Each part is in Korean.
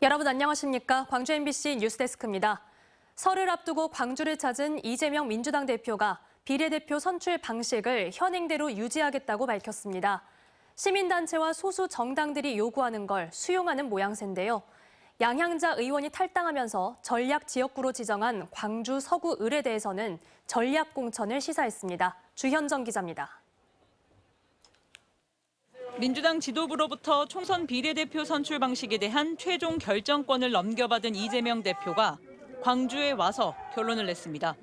여러분 안녕하십니까? 광주 MBC 뉴스데스크입니다. 설을 앞두고 광주를 찾은 이재명 민주당 대표가 비례대표 선출 방식을 현행대로 유지하겠다고 밝혔습니다. 시민단체와 소수 정당들이 요구하는 걸 수용하는 모양새인데요. 양향자 의원이 탈당하면서 전략 지역구로 지정한 광주 서구 을에 대해서는 전략 공천을 시사했습니다. 주현정 기자입니다. 민주당 지도부로부터 총선 비례대표 선출 방식에 대한 최종 결정권을 넘겨받은 이재명 대표가 광주에 와서 결론을 냈습니다.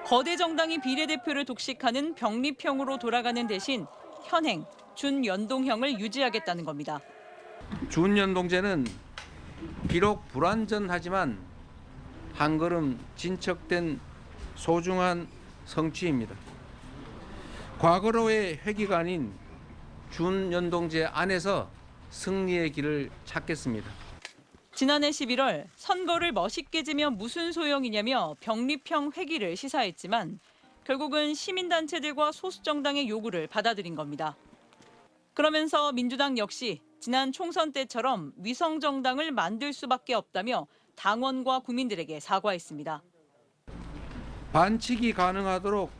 거대 정당이 비례대표를 독식하는 병립형으로 돌아가는 대신 현행 준연동형을 유지하겠다는 겁니다. 준연동제는 비록 불완전하지만 한 걸음 진척된 소중한 성취입니다. 과거로의 회귀가 아닌 준연동제 안에서 승리의 길을 찾겠습니다. 지난해 11월 선거를 멋있게 지면 무슨 소용이냐며 병립형 회귀를 시사했지만 결국은 시민단체들과 소수정당의 요구를 받아들인 겁니다. 그러면서 민주당 역시 지난 총선 때처럼 위성정당을 만들 수밖에 없다며 당원과 국민들에게 사과했습니다. 반칙이 가능하도록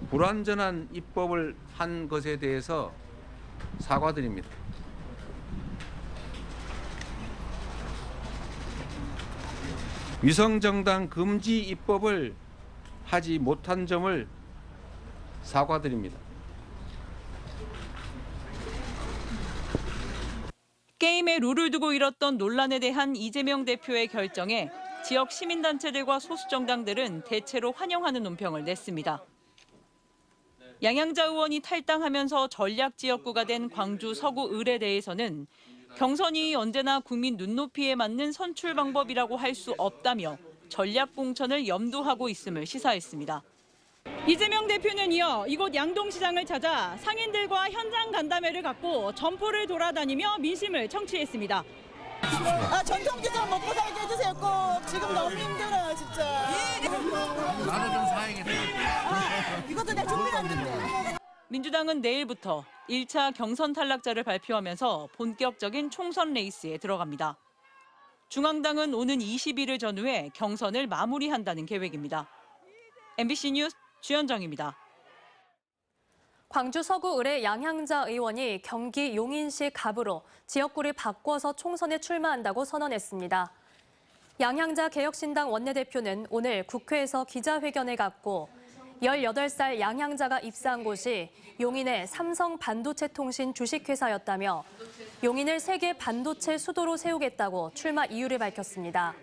불완전한 입법을 한 것에 대해서 사과드립니다. 위성정당 금지 입법을 하지 못한 점을 사과드립니다. 게임의 룰을 두고 일었던 논란에 대한 이재명 대표의 결정에 지역 시민단체들과 소수정당들은 대체로 환영하는 논평을 냈습니다. 양향자 의원이 탈당하면서 전략지역구가 된 광주 서구 을에 대해서는 경선이 언제나 국민 눈높이에 맞는 선출 방법이라고 할 수 없다며 전략 공천을 염두하고 있음을 시사했습니다. 이재명 대표는 이어 이곳 양동시장을 찾아 상인들과 현장 간담회를 갖고 점포를 돌아다니며 민심을 청취했습니다. 전통기장 먹고 살게 해주세요. 꼭 지금 너무 힘들어요 진짜. 나도 좀 사양했다. 이것도 내가 준비했는데. 민주당은 내일부터 1차 경선 탈락자를 발표하면서 본격적인 총선 레이스에 들어갑니다. 중앙당은 오는 20일을 전후해 경선을 마무리한다는 계획입니다. MBC 뉴스 주현정입니다. 광주 서구 을의 양향자 의원이 경기 용인시 갑으로 지역구를 바꿔서 총선에 출마한다고 선언했습니다. 양향자 개혁신당 원내대표는 오늘 국회에서 기자회견을 갖고 18살 양향자가 입사한 곳이 용인의 삼성반도체통신 주식회사였다며 용인을 세계 반도체 수도로 세우겠다고 출마 이유를 밝혔습니다.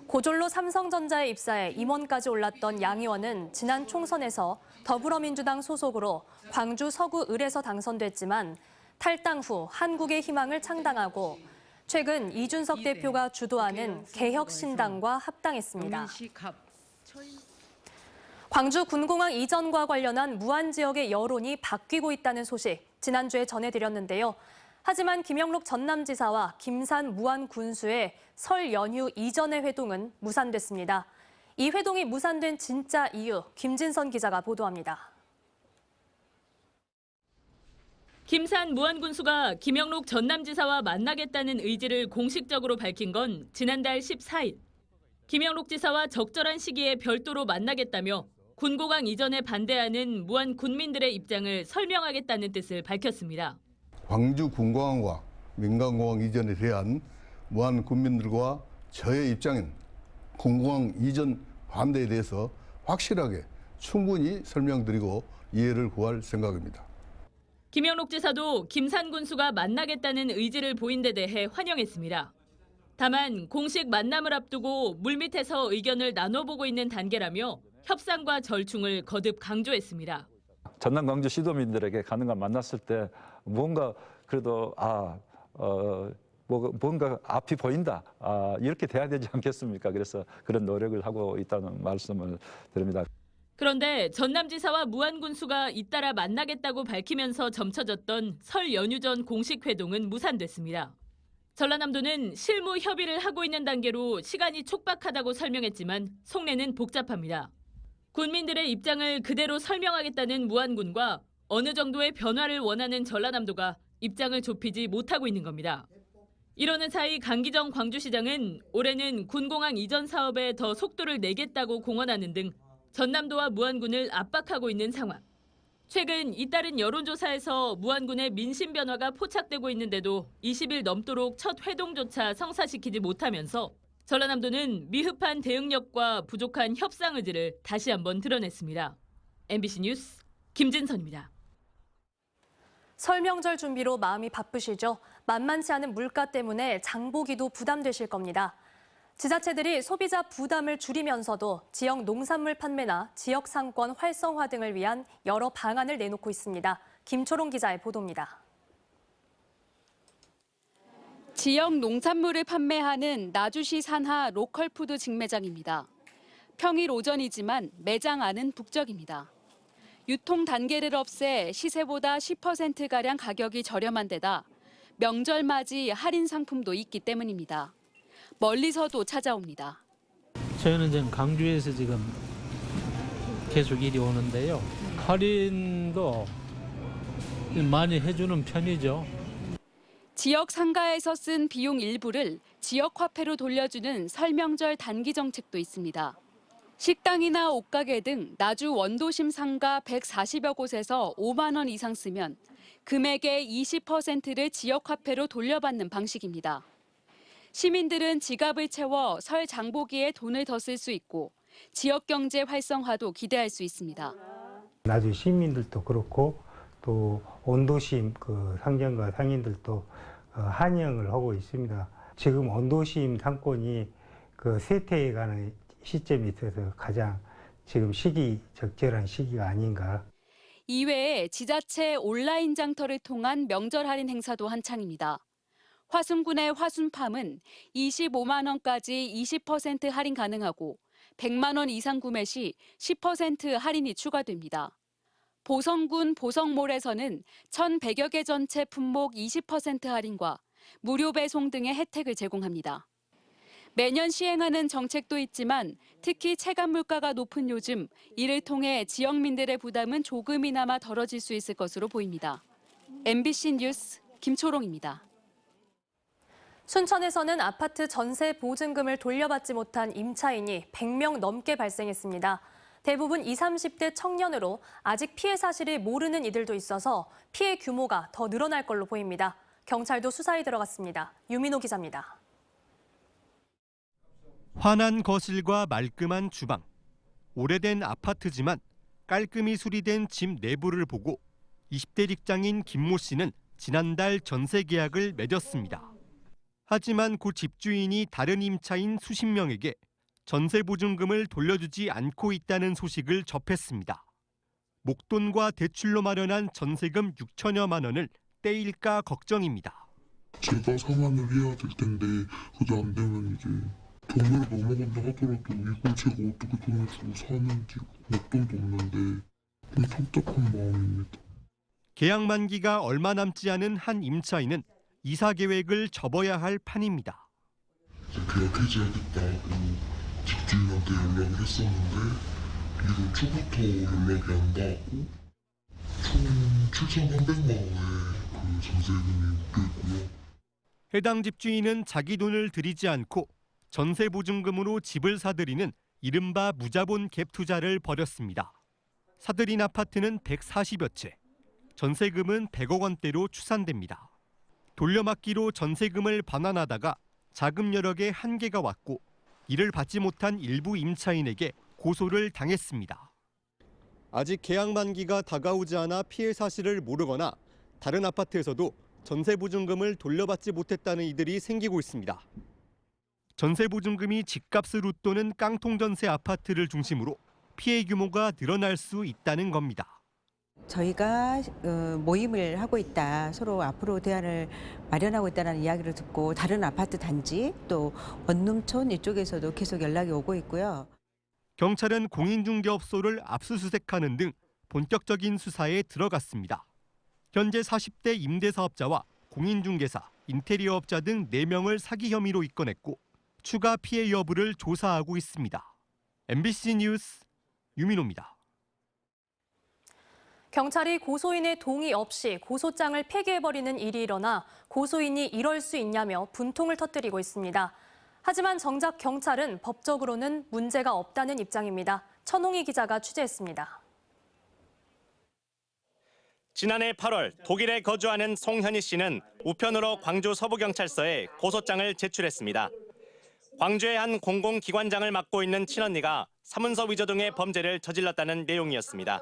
고졸로 삼성전자에 입사해 임원까지 올랐던 양 의원은 지난 총선에서 더불어민주당 소속으로 광주 서구 을에서 당선됐지만 탈당 후 한국의 희망을 창당하고 최근 이준석 대표가 주도하는 개혁신당과 합당했습니다. 광주 군공항 이전과 관련한 무안 지역의 여론이 바뀌고 있다는 소식 지난주에 전해드렸는데요. 하지만 김영록 전남지사와 김산 무안 군수의 설 연휴 이전의 회동은 무산됐습니다. 이 회동이 무산된 진짜 이유, 김진선 기자가 보도합니다. 김산 무안 군수가 김영록 전남지사와 만나겠다는 의지를 공식적으로 밝힌 건 지난달 14일. 김영록 지사와 적절한 시기에 별도로 만나겠다며 군공항 이전에 반대하는 무안 군민들의 입장을 설명하겠다는 뜻을 밝혔습니다. 광주 군공항과 민간공항 이전에 대한 무안 군민들과 저의 입장인 군공항 이전 반대에 대해서 확실하게 충분히 설명드리고 이해를 구할 생각입니다. 김영록 지사도 김산 군수가 만나겠다는 의지를 보인 데 대해 환영했습니다. 다만 공식 만남을 앞두고 물밑에서 의견을 나눠보고 있는 단계라며 협상과 절충을 거듭 강조했습니다. 전남 광주 시도민들에게 가능한 만났을 때 뭔가 그래도 뭔가 앞이 보인다 이렇게 돼야 되지 않겠습니까? 그래서 그런 노력을 하고 있다는 말씀을 드립니다. 그런데 전남지사와 무안 군수가 잇따라 만나겠다고 밝히면서 점쳐졌던 설 연휴 전 공식 회동은 무산됐습니다. 전라남도는 실무 협의를 하고 있는 단계로 시간이 촉박하다고 설명했지만 속내는 복잡합니다. 군민들의 입장을 그대로 설명하겠다는 무안군과 어느 정도의 변화를 원하는 전라남도가 입장을 좁히지 못하고 있는 겁니다. 이러는 사이 강기정 광주시장은 올해는 군공항 이전 사업에 더 속도를 내겠다고 공언하는 등 전남도와 무안군을 압박하고 있는 상황. 최근 잇따른 여론조사에서 무안군의 민심 변화가 포착되고 있는데도 20일 넘도록 첫 회동조차 성사시키지 못하면서 전라남도는 미흡한 대응력과 부족한 협상 의지를 다시 한번 드러냈습니다. MBC 뉴스 김진선입니다. 설 명절 준비로 마음이 바쁘시죠? 만만치 않은 물가 때문에 장보기도 부담되실 겁니다. 지자체들이 소비자 부담을 줄이면서도 지역 농산물 판매나 지역 상권 활성화 등을 위한 여러 방안을 내놓고 있습니다. 김초롱 기자의 보도입니다. 지역 농산물을 판매하는 나주시 산하 로컬푸드 직매장입니다. 평일 오전이지만 매장 안은 북적입니다. 유통 단계를 없애 시세보다 10%가량 가격이 저렴한 데다 명절 맞이 할인 상품도 있기 때문입니다. 멀리서도 찾아옵니다. 저희는 지금 강주에서 지금 계속 일이 오는데요. 할인도 많이 해주는 편이죠. 지역 상가에서 쓴 비용 일부를 지역 화폐로 돌려주는 설 명절 단기 정책도 있습니다. 식당이나 옷가게 등 나주 원도심 상가 140여 곳에서 5만 원 이상 쓰면 금액의 20%를 지역 화폐로 돌려받는 방식입니다. 시민들은 지갑을 채워 설 장보기에 돈을 더 쓸 수 있고 지역 경제 활성화도 기대할 수 있습니다. 나주 시민들도 그렇고 또 원도심 상점과 상인들도 환영을 하고 있습니다. 지금 원도심 상권이 쇠퇴해 가는 시점이 있어서 가장 지금 적절한 시기가 아닌가. 이외에 지자체 온라인 장터를 통한 명절 할인 행사도 한창입니다. 화순군의 화순팜은 25만 원까지 20% 할인 가능하고 100만 원 이상 구매 시 10% 할인이 추가됩니다. 보성군 보성몰에서는 1,100여 개 전체 품목 20% 할인과 무료 배송 등의 혜택을 제공합니다. 매년 시행하는 정책도 있지만 특히 체감 물가가 높은 요즘 이를 통해 지역민들의 부담은 조금이나마 덜어질 수 있을 것으로 보입니다. MBC 뉴스 김초롱입니다. 순천에서는 아파트 전세 보증금을 돌려받지 못한 임차인이 100명 넘게 발생했습니다. 대부분 20, 30대 청년으로 아직 피해 사실을 모르는 이들도 있어서 피해 규모가 더 늘어날 걸로 보입니다. 경찰도 수사에 들어갔습니다. 유민호 기자입니다. 환한 거실과 말끔한 주방, 오래된 아파트지만 깔끔히 수리된 집 내부를 보고 20대 직장인 김모 씨는 지난달 전세 계약을 맺었습니다. 하지만 그 집주인이 다른 임차인 수십 명에게 전세 보증금을 돌려주지 않고 있다는 소식을 접했습니다. 목돈과 대출로 마련한 전세금 6천여만 원을 떼일까 걱정입니다. 제가 상환을 해야 될 텐데 그게 안 되면 이제 돈을 넘어간다 하더라도 이걸 제가 어떻게 돈을 주고 사는지 목돈도 없는데 좀 답답한 마음입니다. 계약 만기가 얼마 남지 않은 한 임차인은 이사 계획을 접어야 할 판입니다. 계약 해지하겠다고 집주인한테 연락을 했었는데 1월 초부터 연락이 안 닿았고 총 7,300만 원의 전세금이 묶여있고요. 해당 집주인은 자기 돈을 들이지 않고 전세 보증금으로 집을 사들이는 이른바 무자본 갭 투자를 벌였습니다. 사들인 아파트는 140여 채, 전세금은 100억 원대로 추산됩니다. 돌려막기로 전세금을 반환하다가 자금 여력에 한계가 왔고 이를 받지 못한 일부 임차인에게 고소를 당했습니다. 아직 계약 만기가 다가오지 않아 피해 사실을 모르거나 다른 아파트에서도 전세 보증금을 돌려받지 못했다는 이들이 생기고 있습니다. 전세 보증금이 집값을 웃도는 깡통 전세 아파트를 중심으로 피해 규모가 늘어날 수 있다는 겁니다. 저희가 모임을 하고 있다, 서로 앞으로 대안을 마련하고 있다는 이야기를 듣고 다른 아파트 단지 또 원룸촌 이쪽에서도 계속 연락이 오고 있고요. 경찰은 공인중개업소를 압수수색하는 등 본격적인 수사에 들어갔습니다. 현재 40대 임대사업자와 공인중개사, 인테리어업자 등 4명을 사기 혐의로 입건했고 추가 피해 여부를 조사하고 있습니다. MBC 뉴스 유민호입니다. 경찰이 고소인의 동의 없이 고소장을 폐기해버리는 일이 일어나 고소인이 이럴 수 있냐며 분통을 터뜨리고 있습니다. 하지만 정작 경찰은 법적으로는 문제가 없다는 입장입니다. 천홍희 기자가 취재했습니다. 지난해 8월 독일에 거주하는 송현희 씨는 우편으로 광주 서부경찰서에 고소장을 제출했습니다. 광주의 한 공공기관장을 맡고 있는 친언니가 사문서 위조 등의 범죄를 저질렀다는 내용이었습니다.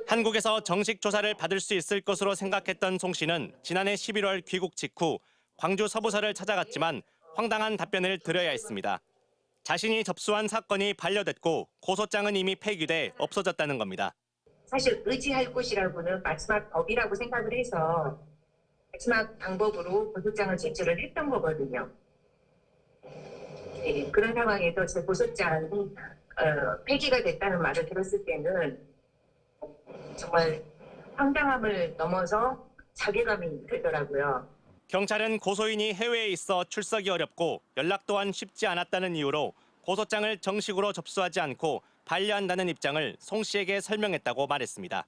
한국에서 정식 조사를 받을 수 있을 것으로 생각했던 송 씨는 지난해 11월 귀국 직후 광주 서부서를 찾아갔지만 황당한 답변을 드려야 했습니다. 자신이 접수한 사건이 반려됐고 고소장은 이미 폐기돼 없어졌다는 겁니다. 사실 의지할 곳이라고는 마지막 법이라고 생각을 해서 마지막 방법으로 고소장을 제출을 했던 거거든요. 네, 그런 상황에서 제 고소장이 폐기가 됐다는 말을 들었을 때는 정말 황당함을 넘어서 자괴감이 들더라고요. 경찰은 고소인이 해외에 있어 출석이 어렵고 연락 또한 쉽지 않았다는 이유로 고소장을 정식으로 접수하지 않고 반려한다는 입장을 송 씨에게 설명했다고 말했습니다.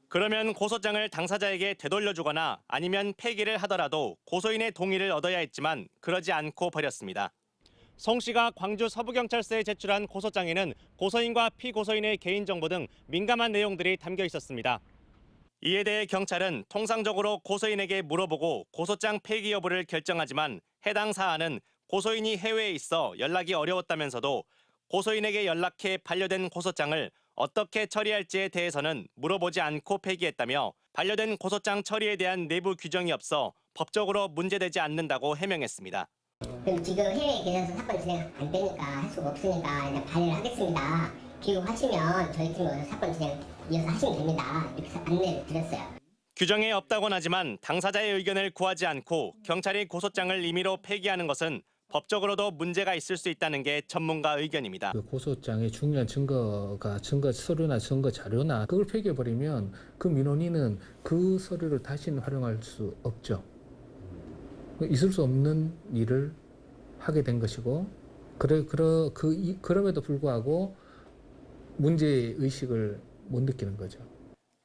그러면 고소장을 당사자에게 되돌려주거나 아니면 폐기를 하더라도 고소인의 동의를 얻어야 했지만 그러지 않고 버렸습니다. 송 씨가 광주 서부경찰서에 제출한 고소장에는 고소인과 피고소인의 개인정보 등 민감한 내용들이 담겨 있었습니다. 이에 대해 경찰은 통상적으로 고소인에게 물어보고 고소장 폐기 여부를 결정하지만 해당 사안은 고소인이 해외에 있어 연락이 어려웠다면서도 고소인에게 연락해 반려된 고소장을 어떻게 처리할지에 대해서는 물어보지 않고 폐기했다며 반려된 고소장 처리에 대한 내부 규정이 없어 법적으로 문제되지 않는다고 해명했습니다. 그럼 지금 해외에 계셔서 사건 진행 안 되니까 할 수가 없으니까 그냥 반려를 하겠습니다. 귀국하시면 저희 팀으로 사건 진행 이어서 하시면 됩니다. 이렇게 안내를 드렸어요. 규정에 없다곤 하지만 당사자의 의견을 구하지 않고 경찰이 고소장을 임의로 폐기하는 것은 법적으로도 문제가 있을 수 있다는 게 전문가 의견입니다. 그 고소장에 중요한 증거가 증거 서류나 증거 자료나 그걸 폐기해버리면 그 민원인은 그 서류를 다시는 활용할 수 없죠. 있을 수 없는 일을 하게 된 것이고 그럼에도 불구하고 문제의식을 못 느끼는 거죠.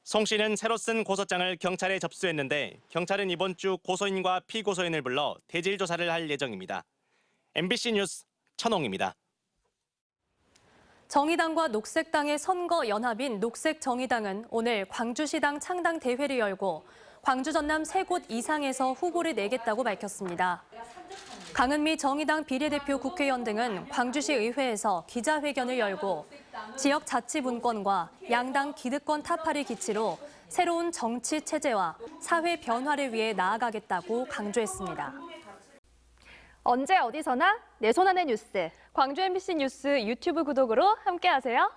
송 씨는 새로 쓴 고소장을 경찰에 접수했는데 경찰은 이번 주 고소인과 피고소인을 불러 대질 조사를 할 예정입니다. MBC 뉴스 천홍입니다. 정의당과 녹색당의 선거 연합인 녹색정의당은 오늘 광주시당 창당 대회를 열고 광주 전남 3곳 이상에서 후보를 내겠다고 밝혔습니다. 강은미 정의당 비례대표 국회의원 등은 광주시 의회에서 기자회견을 열고 지역 자치분권과 양당 기득권 타파를 기치로 새로운 정치 체제와 사회 변화를 위해 나아가겠다고 강조했습니다. 언제 어디서나 내 손 안의 뉴스. 광주 MBC 뉴스 유튜브 구독으로 함께하세요.